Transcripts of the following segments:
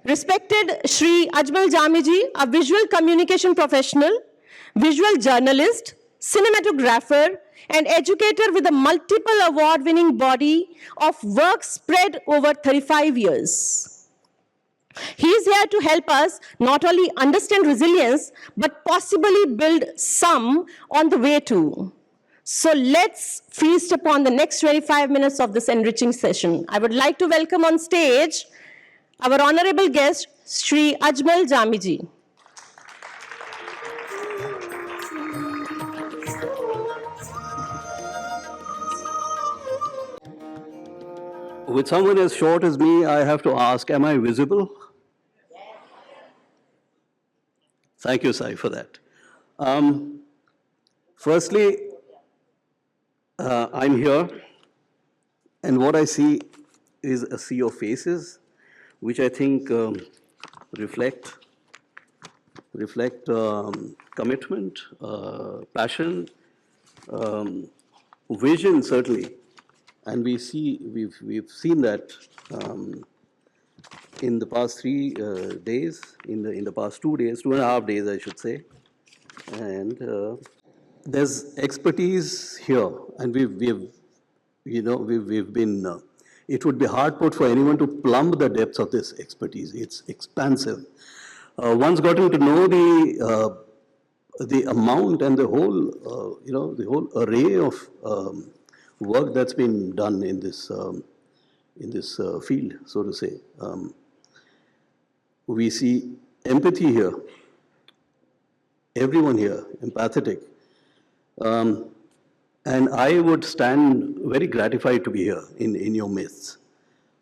Respected Shri Ajmal Jami ji, a visual communication professional, visual journalist, cinematographer, and educator with a multiple award-winning body of work spread over 35 years. He is here to help us not only understand resilience, but possibly build some on the way too. So let's feast upon the next 25 minutes of this enriching session. I would like to welcome on stage our honorable guest, Shri Ajmal Jami ji. With someone as short as me, I have to ask, am I visible? Thank you, Sai, for that. Firstly, I'm here, and what I see is a sea of faces, which I think reflect commitment, passion, vision, certainly. And we've seen that in the past 3 days, in the past 2 days, 2.5 days, I should say. And there's expertise here, and we've been. It would be hard put for anyone to plumb the depths of this expertise. It's expansive. One's gotten to know the amount and the whole, the whole array of work that's been done in this field, so to say. We see empathy here. Everyone here, empathetic. And I would stand very gratified to be here in your midst.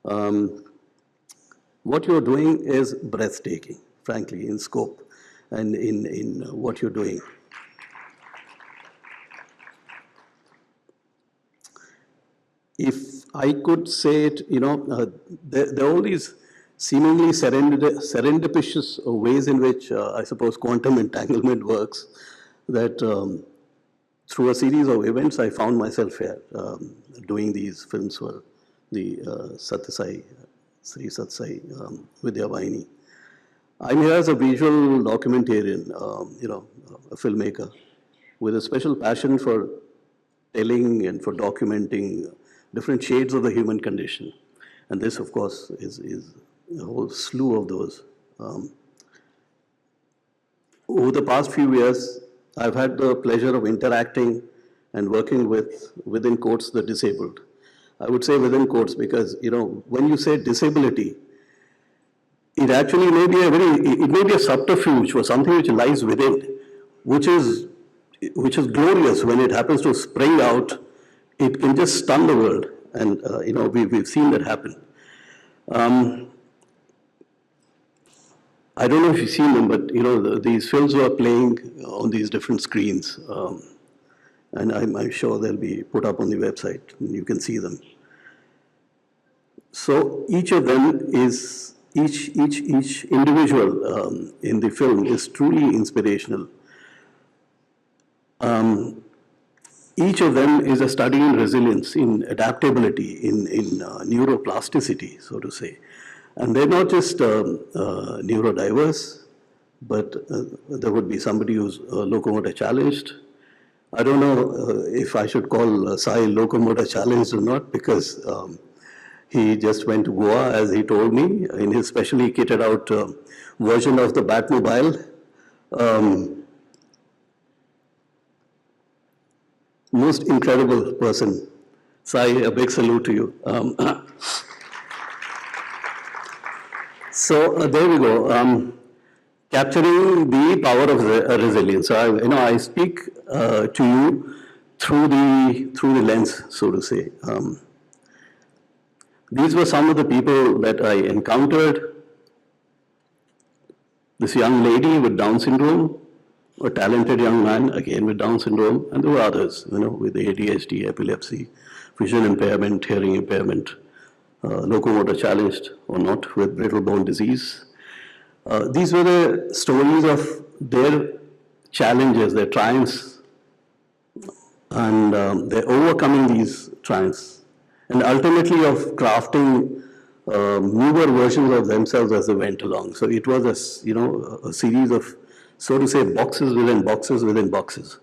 What you're doing is breathtaking, frankly, in scope and in what you're doing. If I could say it, there are all these seemingly serendipitous ways in which I suppose quantum entanglement works, that through a series of events I found myself here doing these films for the Sri Sathya Vidya Vahini. I'm here as a visual documentarian, a filmmaker with a special passion for telling and for documenting different shades of the human condition. And this, of course, is a whole slew of those. Over the past few years, I've had the pleasure of interacting and working with, within quotes, the disabled. I would say within quotes because, when you say disability, it actually may be a subterfuge for something which lies within, which is glorious when it happens to spring out. It can just stun the world, and we've seen that happen. I don't know if you've seen them, but these films were playing on these different screens, and I'm sure they'll be put up on the website, and you can see them. So each of them is each individual in the film is truly inspirational. Each of them is a study in resilience, in adaptability, in neuroplasticity, so to say. And they're not just neurodiverse, but there would be somebody who's locomotor challenged. I don't know if I should call Sai locomotor challenged or not, because he just went to Goa, as he told me, in his specially kitted out version of the Batmobile. Most incredible person. Sai, a big salute to you. So there we go. Capturing the power of resilience. So I speak to you through the lens, so to say. These were some of the people that I encountered. This young lady with Down syndrome, a talented young man, again with Down syndrome, and there were others, with ADHD, epilepsy, vision impairment, hearing impairment, locomotor challenged or not, with brittle bone disease. These were the stories of their challenges, their triumphs, and their overcoming these triumphs, and ultimately of crafting newer versions of themselves as they went along. So it was a series of, so to say, boxes within boxes within boxes.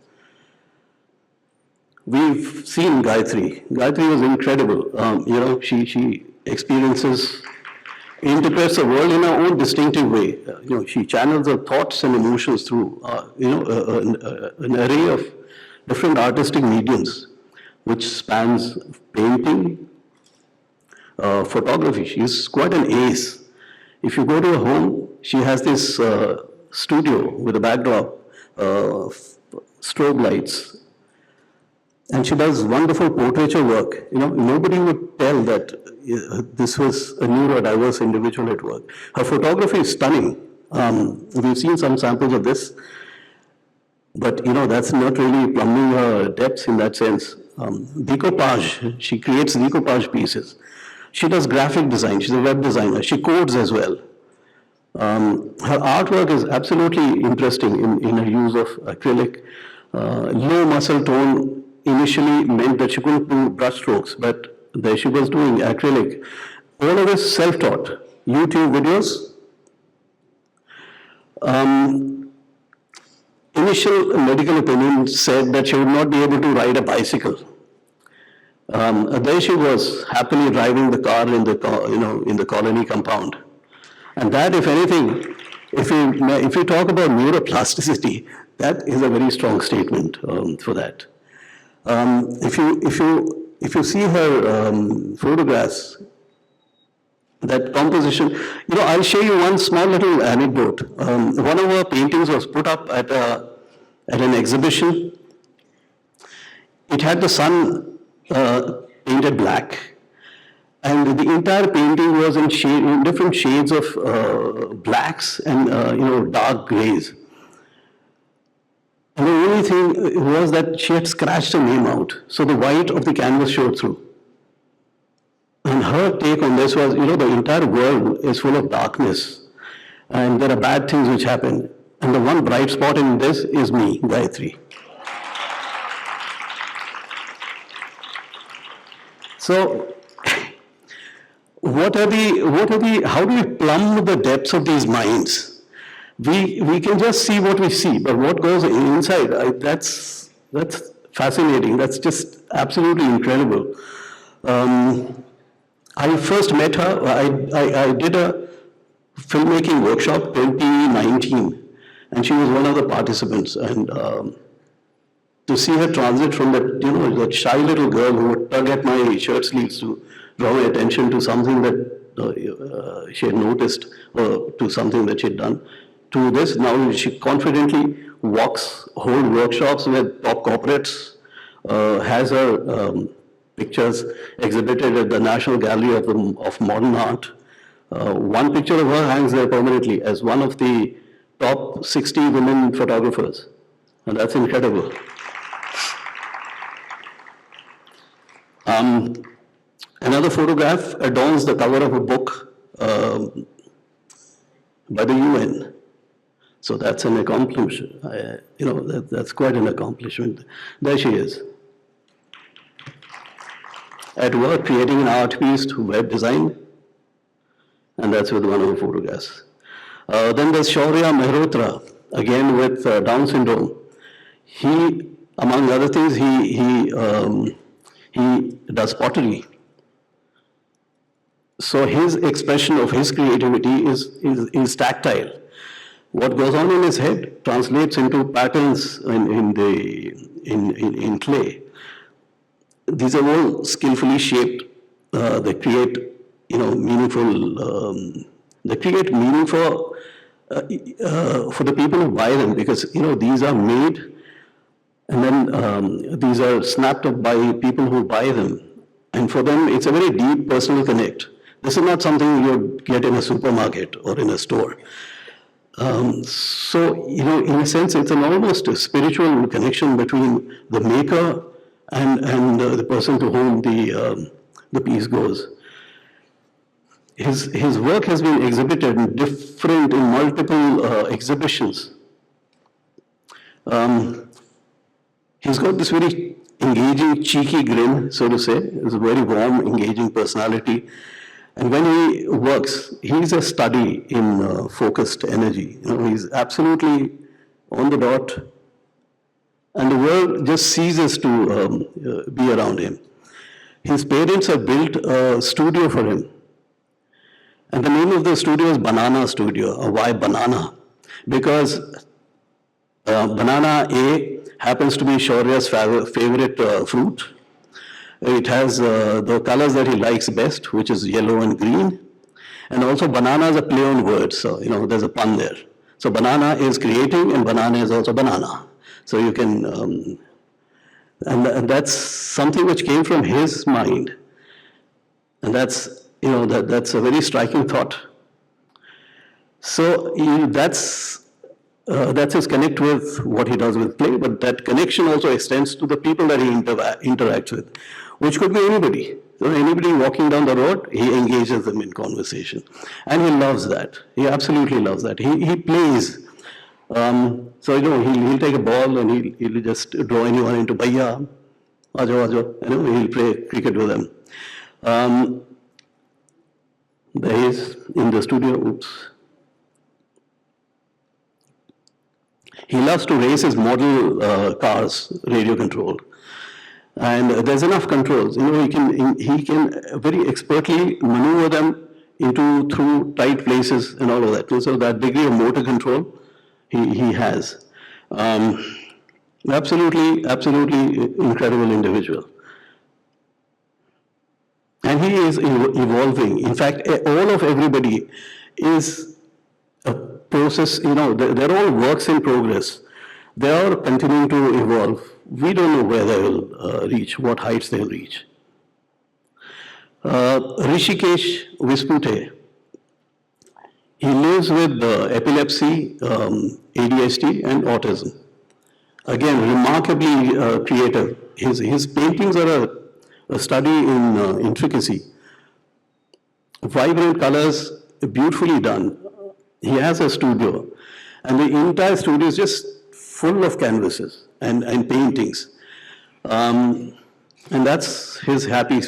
We've seen Gayatri. Gayatri was incredible. She experiences, interprets the world in her own distinctive way. She channels her thoughts and emotions through, an array of different artistic mediums, which spans painting, photography. She's quite an ace. If you go to her home, she has this studio with a backdrop, strobe lights, and she does wonderful portraiture work. Nobody would tell that this was a neurodiverse individual at work. Her photography is stunning. We've seen some samples of this, but that's not really plumbing her depths in that sense. Decoupage, she creates decoupage pieces. She does graphic design, she's a web designer, she codes as well. Her artwork is absolutely interesting in her use of acrylic. Low muscle tone initially meant that she couldn't do brush strokes, but there she was doing acrylic. All of this self-taught. YouTube videos. Initial medical opinion said that she would not be able to ride a bicycle. There she was, happily driving the car in the colony compound. And that, if anything, if you talk about neuroplasticity, that is a very strong statement for that. If you see her photographs, that composition, I'll show you one small little anecdote. One of her paintings was put up at an exhibition. It had the sun painted black, and the entire painting was in different shades of blacks and dark grays. And the only thing was that she had scratched her name out, so the white of the canvas showed through. And her take on this was, the entire world is full of darkness, and there are bad things which happen. And the one bright spot in this is me, Gayatri. So, how do we plumb the depths of these minds? We can just see what we see, but what goes inside, that's fascinating. That's just absolutely incredible. I first met her, I did a filmmaking workshop 2019, and she was one of the participants. And to see her transit from that shy little girl who would tug at my shirt sleeves to draw my attention to something that she had noticed, or to something that she had done, to this, now she confidently walks whole workshops with top corporates, has her pictures exhibited at the National Gallery of Modern Art. One picture of her hangs there permanently as one of the top 60 women photographers, and that's incredible. Another photograph adorns the cover of a book by the UN. So that's an accomplishment. That's quite an accomplishment. There she is, at work creating an art piece to web design, and that's with one of the photographs. Then there's Shaurya Mehrotra, again with Down syndrome. He, among other things, he does pottery. So his expression of his creativity is tactile. What goes on in his head translates into patterns in clay. These are all skillfully shaped. They create, meaningful. They create meaning for the people who buy them, because these are made, and then these are snapped up by people who buy them, and for them it's a very deep personal connect. This is not something you get in a supermarket or in a store. So, in a sense, it's an almost a spiritual connection between the maker and the person to whom the piece goes. His work has been exhibited in multiple exhibitions. He's got this very engaging, cheeky grin, so to say. It's a very warm, engaging personality. And when he works, he's a study in focused energy. He's absolutely on the dot, and the world just ceases to be around him. His parents have built a studio for him. And the name of the studio is Banana Studio. Why banana? Because banana A happens to be Shaurya's favorite fruit. It has the colors that he likes best, which is yellow and green. And also banana is a play on words, so there's a pun there. So banana is creating and banana is also banana. So you can, and that's something which came from his mind. And that's, that's a very striking thought. So that's his connect with what he does with play, but that connection also extends to the people that he interacts with, which could be anybody. So anybody walking down the road, he engages them in conversation. And he loves that. He absolutely loves that. He plays. So, he'll take a ball and he'll just draw anyone into Bhaiya, Ajo, he'll play cricket with them. There he is in the studio, oops. He loves to race his model cars, radio controlled. And there's enough controls. He can very expertly maneuver them through tight places and all of that. So that degree of motor control he has. Absolutely incredible individual. And he is evolving. In fact, all of everybody is a process, they're all works in progress. They are continuing to evolve. We don't know where they will reach, what heights they'll reach. Rishikesh Vispute, he lives with epilepsy, ADHD, and autism. Again, remarkably creative. His paintings are a study in intricacy. Vibrant colors, beautifully done. He has a studio, and the entire studio is just full of canvases and paintings. And that's his happy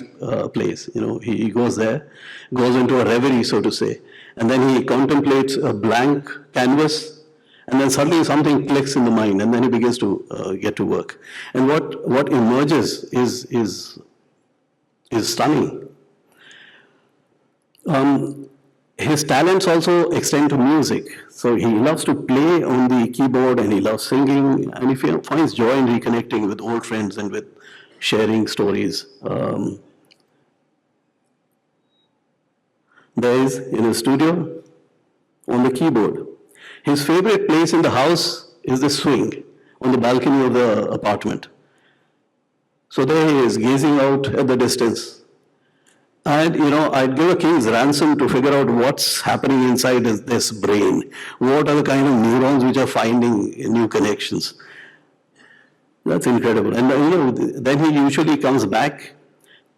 place. He goes there, goes into a reverie, so to say, and then he contemplates a blank canvas, and then suddenly something clicks in the mind, and then he begins to get to work. And what emerges is stunning. His talents also extend to music. So he loves to play on the keyboard and he loves singing, and he finds joy in reconnecting with old friends and with sharing stories. There is in his studio on the keyboard. His favorite place in the house is the swing on the balcony of the apartment. So there he is, gazing out at the distance. And, I'd give a king's ransom to figure out what's happening inside this brain. What are the kind of neurons which are finding new connections? That's incredible. And, then he usually comes back,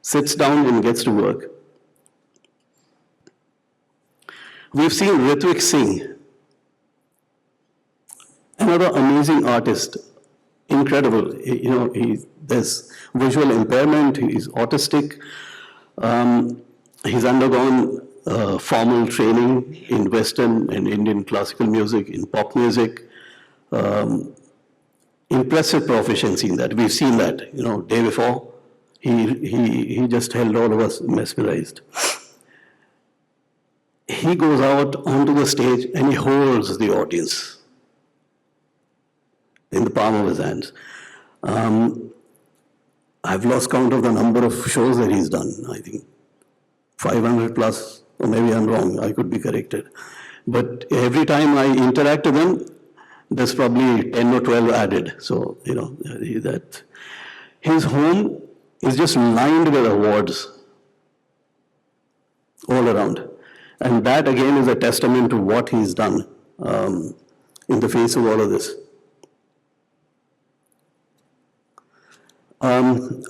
sits down and gets to work. We've seen Ritvik Singh, another amazing artist, incredible. There's visual impairment, he's autistic. He's undergone formal training in Western and Indian classical music, in pop music. Impressive proficiency in that. We've seen that, day before. He just held all of us mesmerized. He goes out onto the stage and he holds the audience in the palm of his hands. I've lost count of the number of shows that he's done. I think 500 plus, or maybe I'm wrong, I could be corrected. But every time I interact with him, there's probably 10 or 12 added. So, that his home is just lined with awards all around. And that again is a testament to what he's done in the face of all of this. I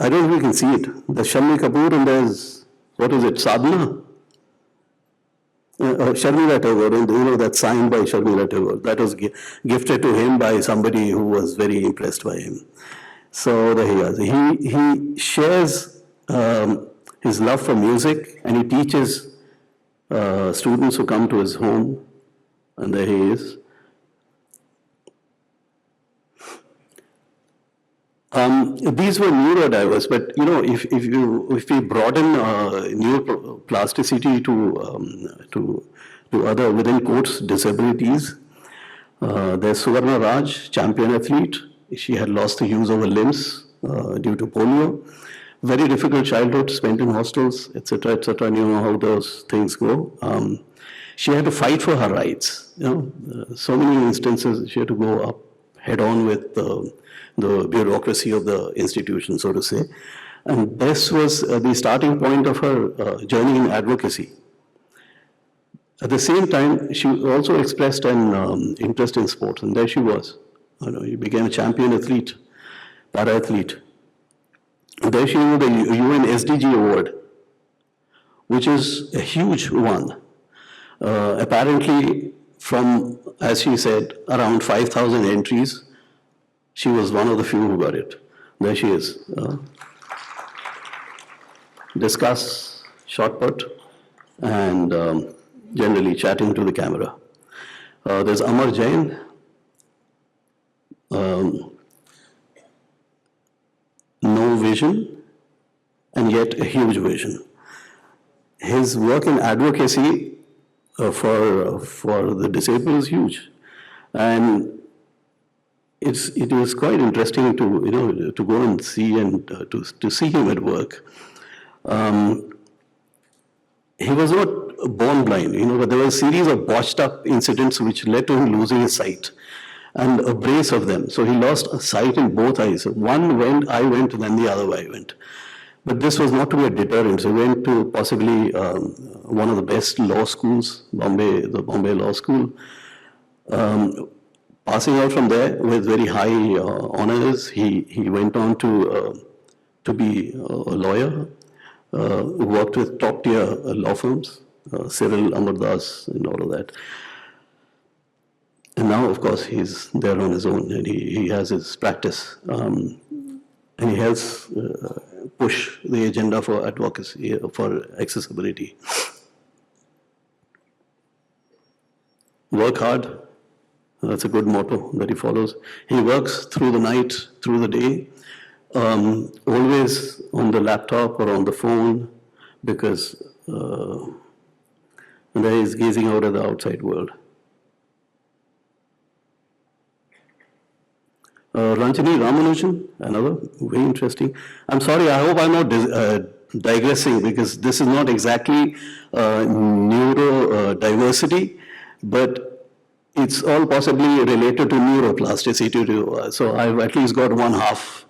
don't know if you can see it. There's Shammi Kapoor and there's, what is it, Sadhana? Sharmila Tagore, that's signed by Sharmila Tagore. That was gifted to him by somebody who was very impressed by him. So there he is. He shares his love for music and he teaches students who come to his home, and there he is. These were neurodiverse, but if we broaden neuroplasticity to other within quotes disabilities, there's Suvarna Raj, champion athlete. She had lost the use of her limbs due to polio. Very difficult childhood, spent in hostels, etc., etc. And you know how those things go. She had to fight for her rights. So many instances she had to go up head on with the bureaucracy of the institution, so to say. And this was the starting point of her journey in advocacy. At the same time, she also expressed an interest in sports, and there she was. She became a champion athlete, para-athlete. There she won the UN SDG award, which is a huge one. Apparently, from, as she said, around 5,000 entries, she was one of the few who got it. There she is. Discuss, shot put, and generally chatting to the camera. There's Amar Jain. No vision, and yet a huge vision. His work in advocacy for the disabled is huge, and it was quite interesting to go and see and to see him at work. He was not born blind, but there were a series of botched up incidents which led to him losing his sight, and a brace of them. So he lost sight in both eyes. One eye went, then the other eye went. But this was not to be a deterrent. So he went to possibly one of the best law schools, the Bombay Law School. Passing out from there with very high honors, he went on to be a lawyer, worked with top tier law firms, Cyril Amardas and all of that. And now, of course, he's there on his own, and he has his practice. And he helps push the agenda for advocacy, for accessibility. Work hard. That's a good motto that he follows. He works through the night, through the day, always on the laptop or on the phone, because there he's gazing out at the outside world. Ranjani Ramanujan, another very interesting. I'm sorry, I hope I'm not digressing, because this is not exactly neurodiversity, but it's all possibly related to neuroplasticity. So I've at least got one half,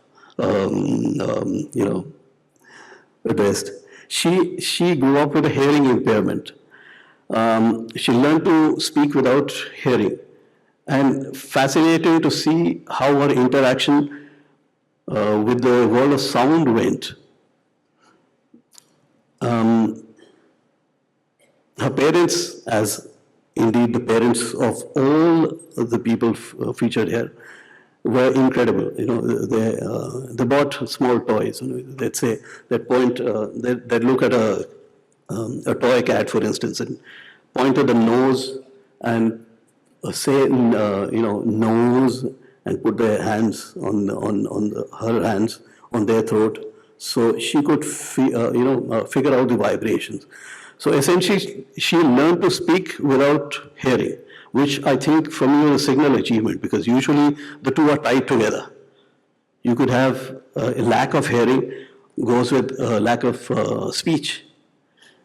addressed. She grew up with a hearing impairment. She learned to speak without hearing. And fascinating to see how her interaction with the world of sound went. Her parents, as indeed the parents of all the people featured here, were incredible. They bought small toys. They'd say, they'd look at a toy cat, for instance, and point at the nose and say nose, and put their hands her hands on their throat, so she could figure out the vibrations. So essentially, she learned to speak without hearing, which I think for me was a signal achievement, because usually the two are tied together. You could have a lack of hearing goes with a lack of speech.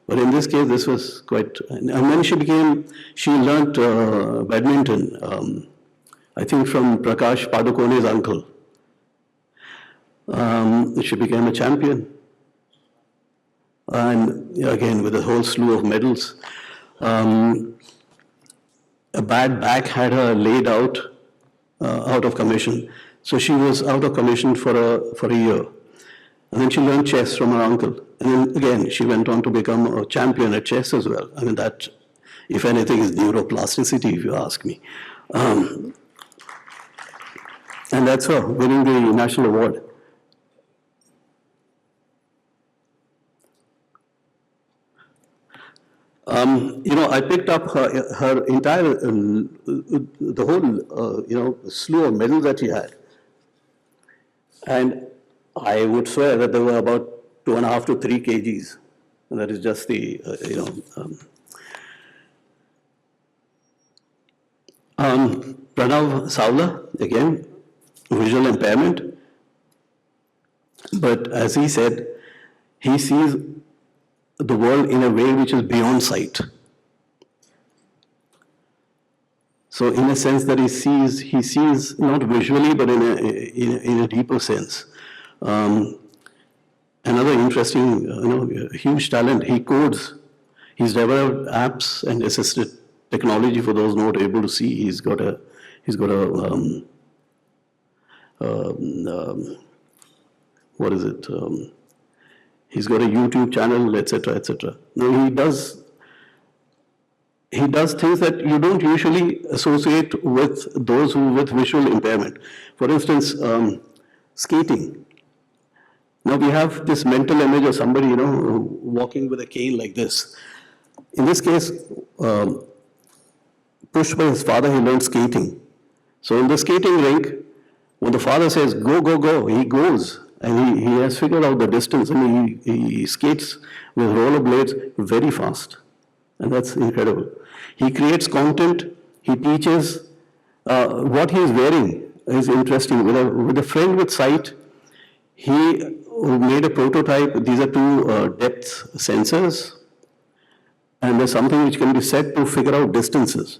But in this case, this was quite, and when she learned badminton, I think from Prakash Padukone's uncle. She became a champion. And again, with a whole slew of medals. A bad back had her laid out of commission. So she was out of commission for a year. And then she learned chess from her uncle. And then again, she went on to become a champion at chess as well. I mean, that, if anything, is neuroplasticity, if you ask me. And that's her winning the national award. I picked up her entire, the whole, slew of medals that she had. And I would swear that they were about 2.5 to 3 kgs. And that is just the, Pranav Savla, again, visual impairment. But as he said, he sees the world in a way which is beyond sight. So in a sense that he sees not visually, but in a deeper sense. Another interesting, huge talent, he codes. He's developed apps and assisted technology for those not able to see. He's got a what is it? He's got a YouTube channel, etc., etc. Now he does things that you don't usually associate with those who with visual impairment. For instance, skating. Now we have this mental image of somebody, walking with a cane like this. In this case, pushed by his father, he learned skating. So in the skating rink, when the father says, go, go, go, he goes. And he has figured out the distance and he skates with rollerblades very fast. And that's incredible. He creates content, he teaches. What he is wearing is interesting. With a friend with sight, he made a prototype. These are two depth sensors. And there's something which can be set to figure out distances.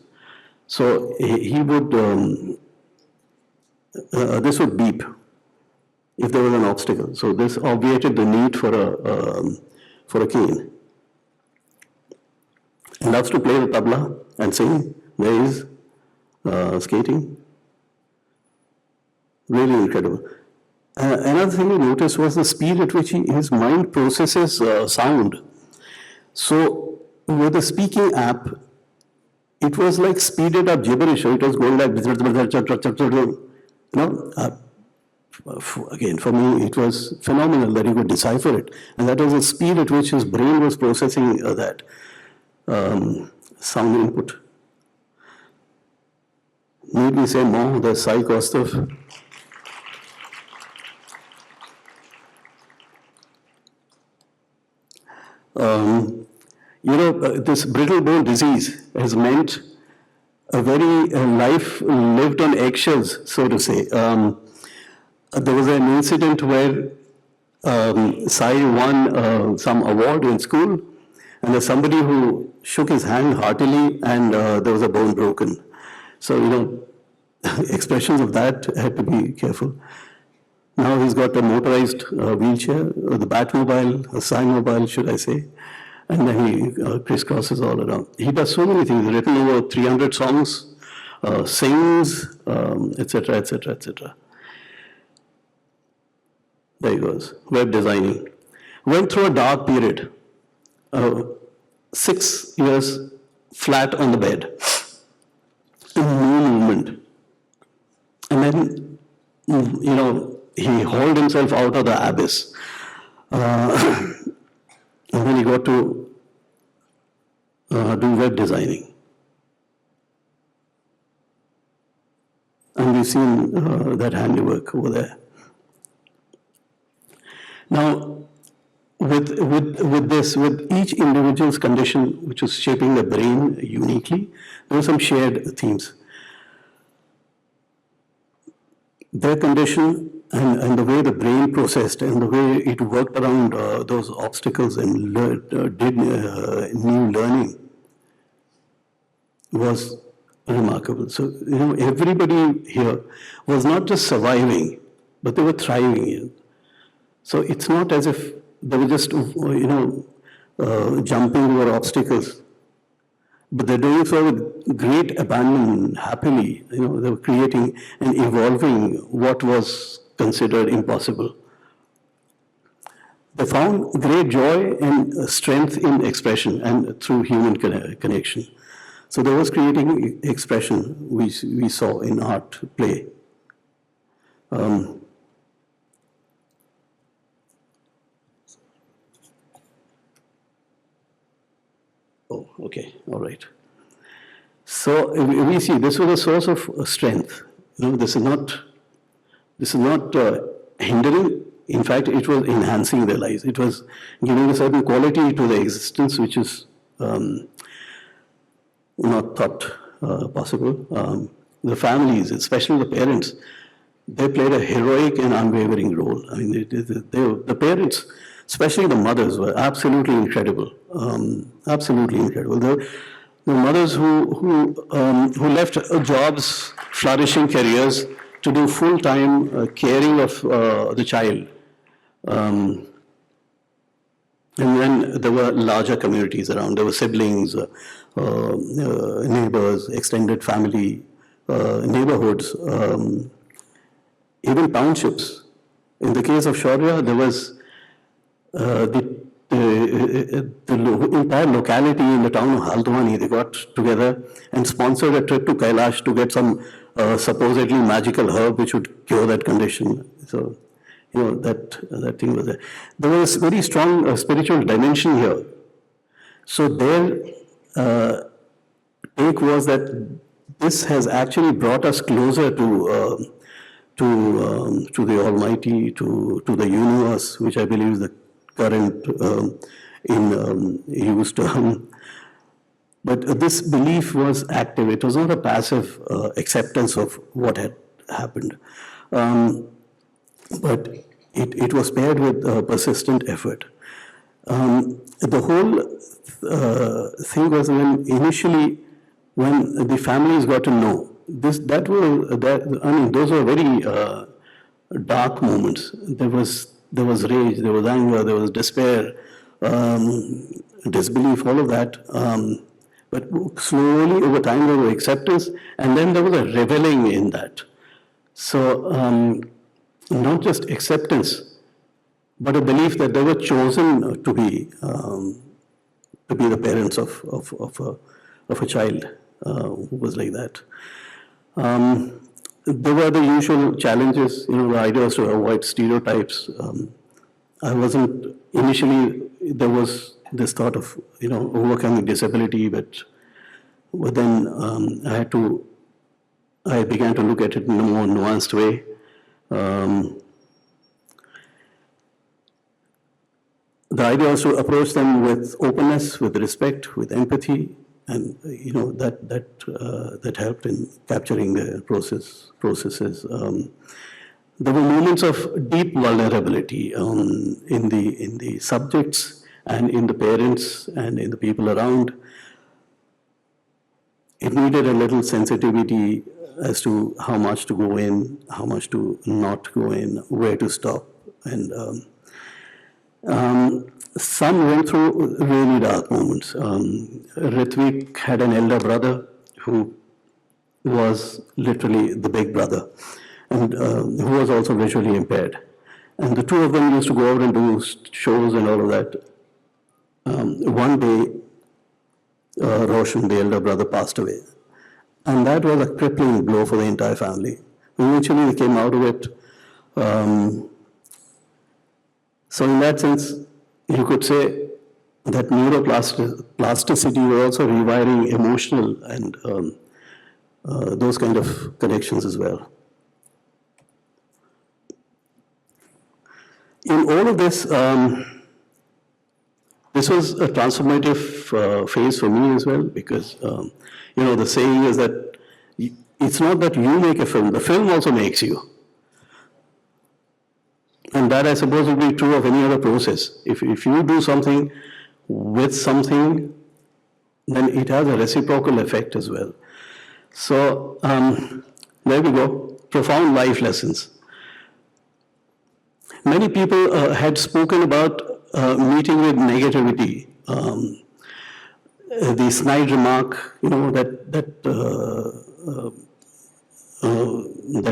So he would, this would beep if there was an obstacle. So this obviated the need for a cane. He loves to play the tabla and sing. There is skating. Really incredible. Another thing we noticed was the speed at which his mind processes sound. So with the speaking app, it was like speeded up gibberish. So it was going like, again, for me, it was phenomenal that he could decipher it. And that was the speed at which his brain was processing that sound input. Need we say more? The Sai Kaustav. This brittle bone disease has meant a very life lived on eggshells, so to say. There was an incident where Sai won some award in school, and there's somebody who shook his hand heartily, and there was a bone broken. So, expressions of that had to be careful. Now he's got a motorized wheelchair, the Batmobile, a Sai-mobile, should I say, and then he crisscrosses all around. He does so many things. He's written over 300 songs, sings, etc., etc., etc. There he goes, web designing. Went through a dark period, 6 years flat on the bed, no movement. And then, he hauled himself out of the abyss. And then he got to do web designing. And we've seen that handiwork over there. Now, with each individual's condition, which was shaping the brain uniquely, there were some shared themes. Their condition and the way the brain processed and the way it worked around those obstacles and did new learning was remarkable. So, everybody here was not just surviving, but they were thriving. So it's not as if they were just, jumping over obstacles, but they're doing so with great abandon, happily. They were creating and evolving what was considered impossible. They found great joy and strength in expression and through human connection. So there was creating expression we saw in art, play. Oh, okay, all right. So we see this was a source of strength. This is not hindering. In fact, it was enhancing their lives. It was giving a certain quality to their existence, which is not thought possible. The families, especially the parents, they played a heroic and unwavering role. I mean, the parents, especially the mothers, were absolutely incredible. Absolutely incredible. The mothers who left jobs, flourishing careers, to do full-time caring of the child. And then there were larger communities around. There were siblings, neighbors, extended family, neighborhoods, even townships. In the case of Shaurya, there was the entire locality in the town of Haldwani. They got together and sponsored a trip to Kailash to get some supposedly magical herb which would cure that condition. So, that thing was there. There was very strong spiritual dimension here. So their take was that this has actually brought us closer to the Almighty, to the universe, which I believe is the current in used term. But this belief was active. It was not a passive acceptance of what had happened. But it was paired with persistent effort. The whole thing was when the families got to know those were very dark moments. There was rage, there was anger, there was despair, disbelief, all of that. But slowly over time there was acceptance, and then there was a reveling in that. So not just acceptance, but a belief that they were chosen to be the parents of a child who was like that. There were the usual challenges, the idea was to avoid stereotypes. I wasn't, initially there was this thought of, overcoming disability, but then I began to look at it in a more nuanced way. The idea was to approach them with openness, with respect, with empathy, and that helped in capturing the processes. There were moments of deep vulnerability in the subjects and in the parents and in the people around. It needed a little sensitivity as to how much to go in, how much to not go in, where to stop, and some went through really dark moments. Ritvik had an elder brother who was literally the big brother, and who was also visually impaired. And the two of them used to go out and do shows and all of that. One day, Roshan, the elder brother, passed away. And that was a crippling blow for the entire family. Eventually, they came out of it. So in that sense, you could say that neuroplasticity was also rewiring emotional and those kind of connections as well. In all of this, this was a transformative phase for me as well, because the saying is that it's not that you make a film, the film also makes you. And that, I suppose, would be true of any other process. If you do something with something, then it has a reciprocal effect as well. So there we go, profound life lessons. Many people had spoken about meeting with negativity. The snide remark, that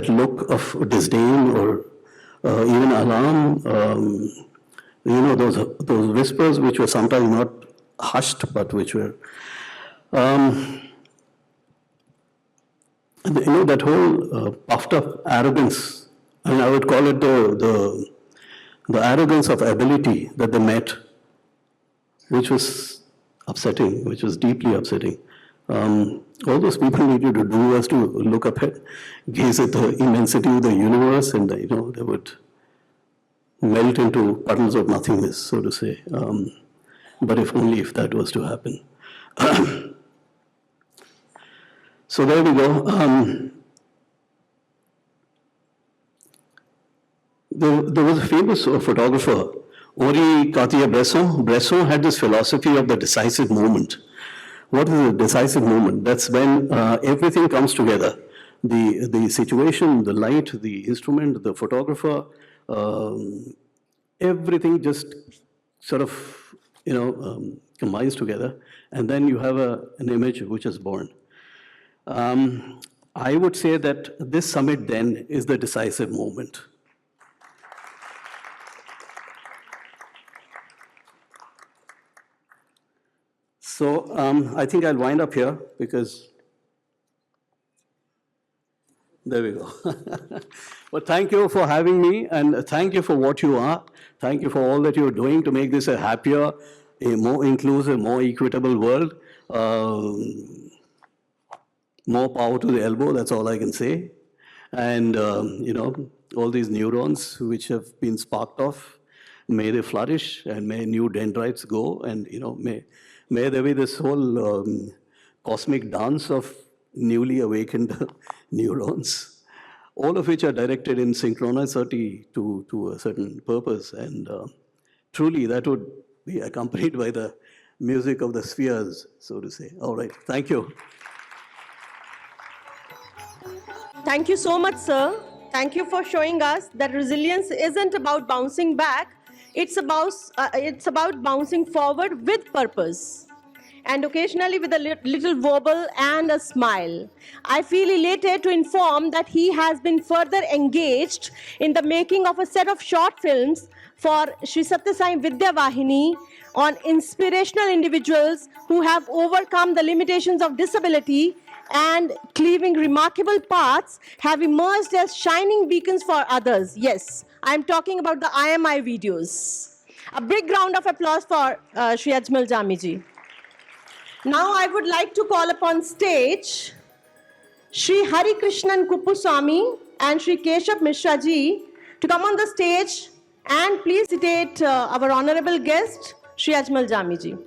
look of disdain or even alarm, those whispers which were sometimes not hushed, but which were, that whole puffed up arrogance, and I would call it the arrogance of ability that they met, which was upsetting, which was deeply upsetting. All those people needed to do was to look up at, gaze at the immensity of the universe, and they would melt into puddles of nothingness, so to say. But if only if that was to happen. So there we go. There was a famous photographer, Henri Cartier-Bresson. Bresson had this philosophy of the decisive moment. What is a decisive moment? That's when everything comes together. The situation, the light, the instrument, the photographer, everything just sort of, combines together, and then you have an image which is born. I would say that this summit then is the decisive moment. So I think I'll wind up here because there we go. Well, thank you for having me, and thank you for what you are. Thank you for all that you're doing to make this a happier, a more inclusive, more equitable world. More power to the elbow, that's all I can say. And, all these neurons which have been sparked off, may they flourish, and may new dendrites go, and, may there be this whole cosmic dance of newly awakened neurons, all of which are directed in synchronicity to a certain purpose. And truly, that would be accompanied by the music of the spheres, so to say. All right, thank you. Thank you so much, sir. Thank you for showing us that resilience isn't about bouncing back. It's about bouncing forward with purpose, and occasionally with a little wobble and a smile. I feel elated to inform that he has been further engaged in the making of a set of short films for Sri Sathya Sai Vidya Vahini on inspirational individuals who have overcome the limitations of disability and cleaving remarkable paths have emerged as shining beacons for others. Yes, I'm talking about the IMI videos. A big round of applause for Shri Ajmal Jami ji. Now I would like to call upon stage Shri Hari Krishnan Kuppuswamy and Shri Keshav Mishra ji to come on the stage and please citate our honorable guest, Shri Ajmal Jami ji.